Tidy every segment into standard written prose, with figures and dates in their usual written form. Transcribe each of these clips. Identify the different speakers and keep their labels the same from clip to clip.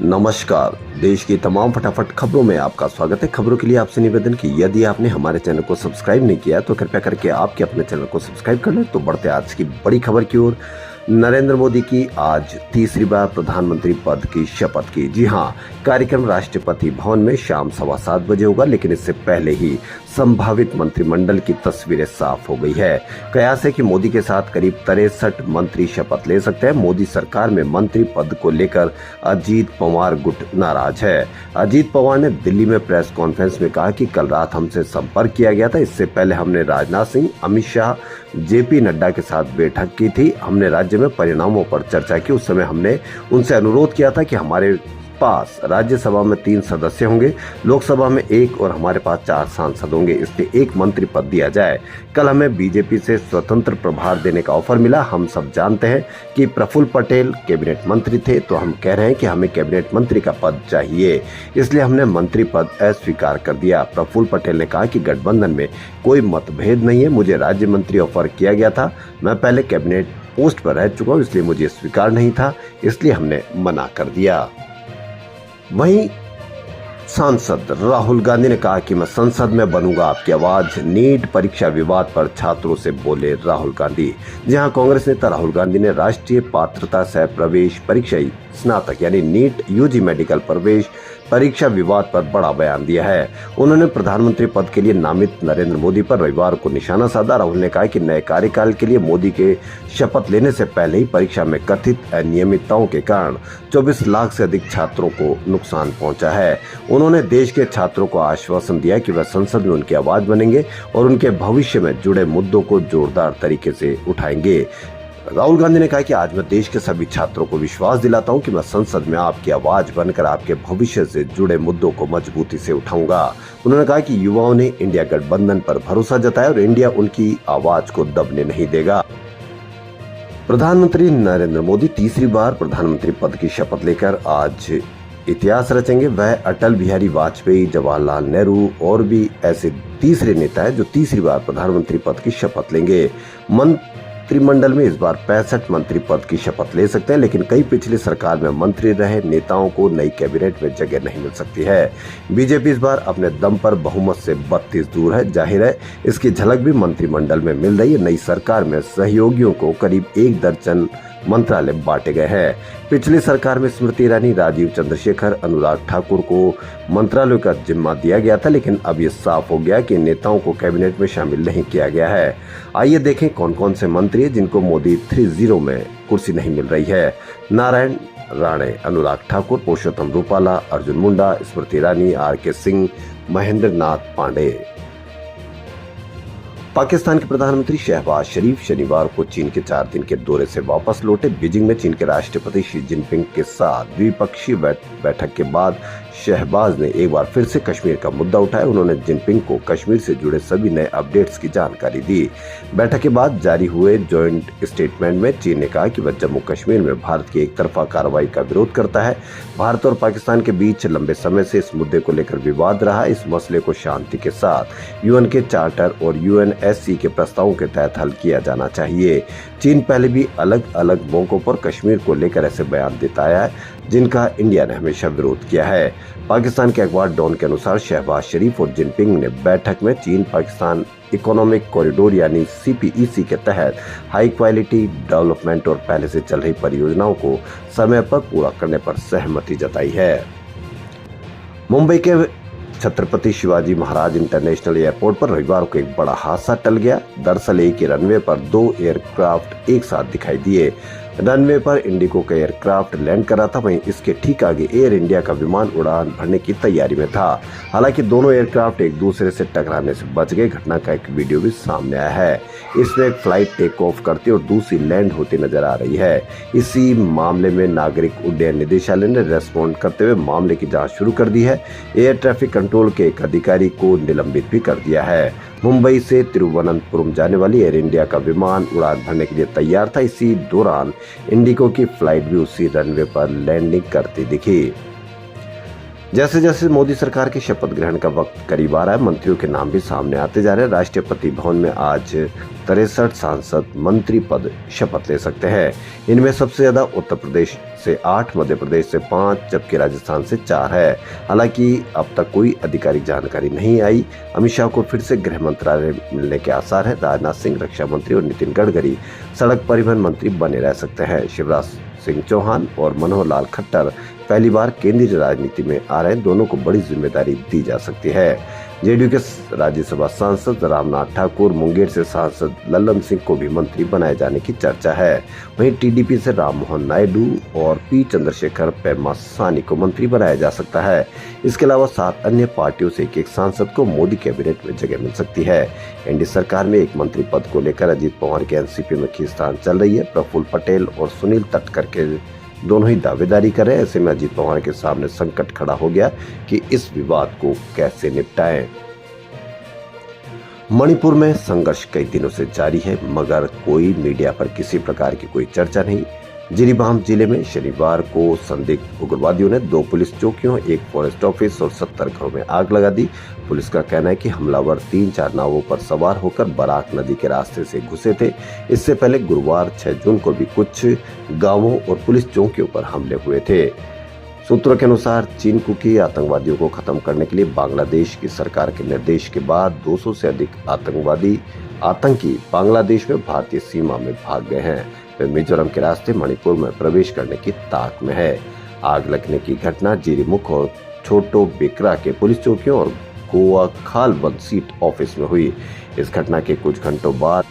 Speaker 1: नमस्कार। देश की तमाम फटाफट खबरों में आपका स्वागत है। खबरों के लिए आपसे निवेदन कि यदि आपने हमारे चैनल को सब्सक्राइब नहीं किया तो कृपया करके आपके अपने चैनल को सब्सक्राइब कर लें। तो बढ़ते आज की बड़ी खबर की ओर। नरेंद्र मोदी की आज तीसरी बार प्रधानमंत्री पद की शपथ की। जी हाँ, कार्यक्रम राष्ट्रपति भवन में शाम 7:15 बजे होगा, लेकिन इससे पहले ही संभावित मंत्रिमंडल की तस्वीरें साफ हो गई है। कयास है कि मोदी के साथ करीब 63 मंत्री शपथ ले सकते हैं। मोदी सरकार में मंत्री पद को लेकर अजीत पवार गुट नाराज है। अजीत पवार ने दिल्ली में प्रेस कॉन्फ्रेंस में कहा कि कल रात हमसे संपर्क किया गया था। इससे पहले हमने राजनाथ सिंह, अमित शाह, जेपी नड्डा के साथ बैठक की थी। हमने राज्य में परिणामों पर चर्चा की। उस समय हमने उनसे अनुरोध किया था कि हमारे पास राज्यसभा में 3 सदस्य होंगे, लोकसभा में 1 और हमारे पास 4 सांसद होंगे, इसलिए 1 मंत्री पद दिया जाए। कल हमें बीजेपी से स्वतंत्र प्रभार देने का ऑफर मिला। हम सब जानते हैं कि प्रफुल्ल पटेल कैबिनेट मंत्री थे, तो हम कह रहे हैं कि हमें कैबिनेट मंत्री का पद चाहिए, इसलिए हमने मंत्री पद अस्वीकार कर दिया। प्रफुल्ल पटेल ने कहा कि गठबंधन में कोई मतभेद नहीं है। मुझे राज्य मंत्री ऑफर किया गया था। मैं पहले कैबिनेट पोस्ट पर रह चुका हूँ, इसलिए मुझे स्वीकार नहीं था, इसलिए हमने मना कर दिया। वहीं सांसद राहुल गांधी ने कहा कि मैं संसद में बनूंगा आपकी आवाज। नीट परीक्षा विवाद पर छात्रों से बोले राहुल गांधी। जहां कांग्रेस नेता राहुल गांधी ने राष्ट्रीय पात्रता सह प्रवेश परीक्षा स्नातक यानी नीट यूजी मेडिकल प्रवेश परीक्षा विवाद पर बड़ा बयान दिया है। उन्होंने प्रधानमंत्री पद के लिए नामित नरेंद्र मोदी पर रविवार को निशाना साधा। राहुल ने कहा कि नए कार्यकाल के लिए मोदी के शपथ लेने से पहले ही परीक्षा में कथित अनियमितताओं के कारण 24 लाख से अधिक छात्रों को नुकसान पहुंचा है। उन्होंने देश के छात्रों को आश्वासन दिया कि वह संसद में उनकी आवाज बनेंगे और उनके भविष्य में जुड़े मुद्दों को जोरदार तरीके से उठाएंगे। राहुल गांधी ने कहा कि आज मैं देश के सभी छात्रों को विश्वास दिलाता हूं कि मैं संसद में आपकी आवाज बनकर आपके भविष्य से जुड़े मुद्दों को मजबूती से उठाऊंगा। उन्होंने कहा कि युवाओं ने इंडिया गठबंधन पर भरोसा जताया और इंडिया उनकी आवाज को दबने नहीं देगा। प्रधानमंत्री नरेंद्र मोदी तीसरी बार प्रधानमंत्री पद की शपथ लेकर आज इतिहास रचेंगे। वह अटल बिहारी वाजपेयी, जवाहरलाल नेहरू और भी ऐसे तीसरे नेता हैं जो तीसरी बार प्रधानमंत्री पद की शपथ लेंगे। मंत्रिमंडल में इस बार 65 मंत्री पद की शपथ ले सकते हैं, लेकिन कई पिछली सरकार में मंत्री रहे नेताओं को नई कैबिनेट में जगह नहीं मिल सकती है। बीजेपी इस बार अपने दम पर बहुमत से 32 दूर है। जाहिर है इसकी झलक भी मंत्रिमंडल में मिल रही है। नई सरकार में सहयोगियों को करीब 1 दर्जन मंत्रालय बांटे गए हैं। पिछली सरकार में स्मृति ईरानी, राजीव चंद्रशेखर, अनुराग ठाकुर को मंत्रालयों का जिम्मा दिया गया था, लेकिन अब ये साफ हो गया कि नेताओं को कैबिनेट में शामिल नहीं किया गया है। आइए देखें कौन कौन से मंत्री हैं जिनको मोदी 3-0 में कुर्सी नहीं मिल रही है। नारायण राणे, अनुराग ठाकुर, पुरुषोत्तम रूपाला, अर्जुन मुंडा, स्मृति ईरानी, RK सिंह, महेंद्र नाथ पांडे। पाकिस्तान के प्रधानमंत्री शहबाज शरीफ शनिवार को चीन के 4 दिन के दौरे से वापस लौटे। बीजिंग में चीन के राष्ट्रपति शी जिनपिंग के साथ द्विपक्षीय बैठक के बाद शहबाज ने एक बार फिर से कश्मीर का मुद्दा उठाया। उन्होंने जिनपिंग को कश्मीर से जुड़े सभी नए अपडेट्स की जानकारी दी। बैठक के बाद जारी हुए जॉइंट स्टेटमेंट में चीन ने कहा कि वह जम्मू कश्मीर में भारत की एक तरफा कार्रवाई का विरोध करता है। भारत और पाकिस्तान के बीच लंबे समय से इस मुद्दे को लेकर विवाद रहा। इस मसले को शांति के साथ UN के चार्टर और UNSC के प्रस्तावों के तहत हल किया जाना चाहिए। चीन पहले भी अलग अलग मौकों पर कश्मीर को लेकर ऐसे बयान देता आया है जिनका इंडिया ने हमेशा विरोध किया है। पाकिस्तान के अखबार डॉन के अनुसार शहबाज शरीफ और जिनपिंग ने बैठक में चीन पाकिस्तान इकोनॉमिक कॉरिडोर यानी CPEC के तहत हाई क्वालिटी डेवलपमेंट और पहले से चल रही परियोजनाओं को समय पर पूरा करने पर सहमति जताई है। मुंबई के छत्रपति शिवाजी महाराज इंटरनेशनल एयरपोर्ट पर रविवार को एक बड़ा हादसा टल गया। दरअसल एक ही रनवे पर 2 एयरक्राफ्ट एक साथ दिखाई दिए। रनवे पर इंडिगो का एयरक्राफ्ट लैंड कर रहा था, वहीं इसके ठीक आगे एयर इंडिया का विमान उड़ान भरने की तैयारी में था। हालांकि दोनों एयरक्राफ्ट एक दूसरे से टकराने से बच गए। घटना का एक वीडियो भी सामने आया है। इसमें एक फ्लाइट टेक ऑफ करती और दूसरी लैंड होती नजर आ रही है। इसी मामले में नागरिक उड्डयन निदेशालय ने रेस्पॉन्ड करते हुए मामले की जांच शुरू कर दी है। एयर ट्रैफिक कंट्रोल के एक अधिकारी को निलंबित भी कर दिया है। मुंबई से तिरुवनंतपुरम जाने वाली एयर इंडिया का विमान उड़ान भरने के लिए तैयार था। इसी दौरान इंडिगो की फ्लाइट भी उसी रनवे पर लैंडिंग करती दिखी। जैसे जैसे मोदी सरकार के शपथ ग्रहण का वक्त करीब आ रहा है, मंत्रियों के नाम भी सामने आते जा रहे हैं। राष्ट्रपति भवन में आज 63 सांसद मंत्री पद शपथ ले सकते हैं। इनमें सबसे ज्यादा उत्तर प्रदेश से 8, मध्य प्रदेश से 5, जबकि राजस्थान से 4 है। हालांकि अब तक कोई आधिकारिक जानकारी नहीं आई। अमित शाह को फिर से गृह मंत्रालय मिलने के आसार है। राजनाथ सिंह रक्षा मंत्री और नितिन गडकरी सड़क परिवहन मंत्री बने रह सकते हैं। शिवराज सिंह चौहान और मनोहर लाल खट्टर पहली बार केंद्रीय राजनीति में आ रहे हैं। दोनों को बड़ी जिम्मेदारी दी जा सकती है। जेडीयू के राज्यसभा सांसद रामनाथ ठाकुर, मुंगेर से सांसद लल्लन सिंह को भी मंत्री बनाए जाने की चर्चा है। वहीं टीडीपी से राम मोहन नायडू और पी चंद्रशेखर पेमा सानी को मंत्री बनाया जा सकता है। इसके अलावा 7 अन्य पार्टियों से एक सांसद को मोदी कैबिनेट में जगह मिल सकती है। एनडीए सरकार में एक मंत्री पद को लेकर अजीत पवार के एनसीपी में खींचतान चल रही है। प्रफुल्ल पटेल और सुनील तटकरे के दोनों ही दावेदारी कर रहे हैं। ऐसे में अजीत पवार के सामने संकट खड़ा हो गया कि इस विवाद को कैसे निपटाएं। मणिपुर में संघर्ष कई दिनों से जारी है, मगर कोई मीडिया पर किसी प्रकार की कोई चर्चा नहीं। जिरीबाम जिले में शनिवार को संदिग्ध उग्रवादियों ने 2 पुलिस चौकियों, 1 फॉरेस्ट ऑफिस और 70 घरों में आग लगा दी। पुलिस का कहना है कि हमलावर 3-4 नावों पर सवार होकर बराक नदी के रास्ते से घुसे थे। इससे पहले गुरुवार 6 जून को भी कुछ गांवों और पुलिस चौकियों पर हमले हुए थे। सूत्रों के अनुसार चीन कुकी आतंकवादियों को खत्म करने के लिए बांग्लादेश की सरकार के निर्देश के बाद 200 से अधिक आतंकी बांग्लादेश में भारतीय सीमा में भाग गए हैं। वे मिजोरम के रास्ते मणिपुर में प्रवेश करने की ताक में है। आग लगने की घटना जीरीमुख और छोटो बेकरा के पुलिस चौकियों और गोवा खालबंद सीट ऑफिस में हुई। इस घटना के कुछ घंटों बाद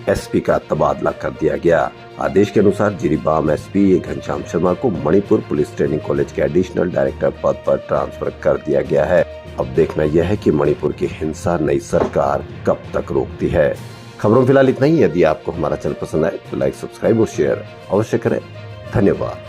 Speaker 1: एसपी का तबादला कर दिया गया। आदेश के अनुसार जिरीबाम एसपी घनश्याम शर्मा को मणिपुर पुलिस ट्रेनिंग कॉलेज के एडिशनल डायरेक्टर पद पर ट्रांसफर कर दिया गया है। अब देखना यह है कि मणिपुर की हिंसा नई सरकार कब तक रोकती है। खबरों फिलहाल इतना ही। यदि आपको हमारा चैनल पसंद आए तो लाइक, सब्सक्राइब और शेयर अवश्य करें। धन्यवाद।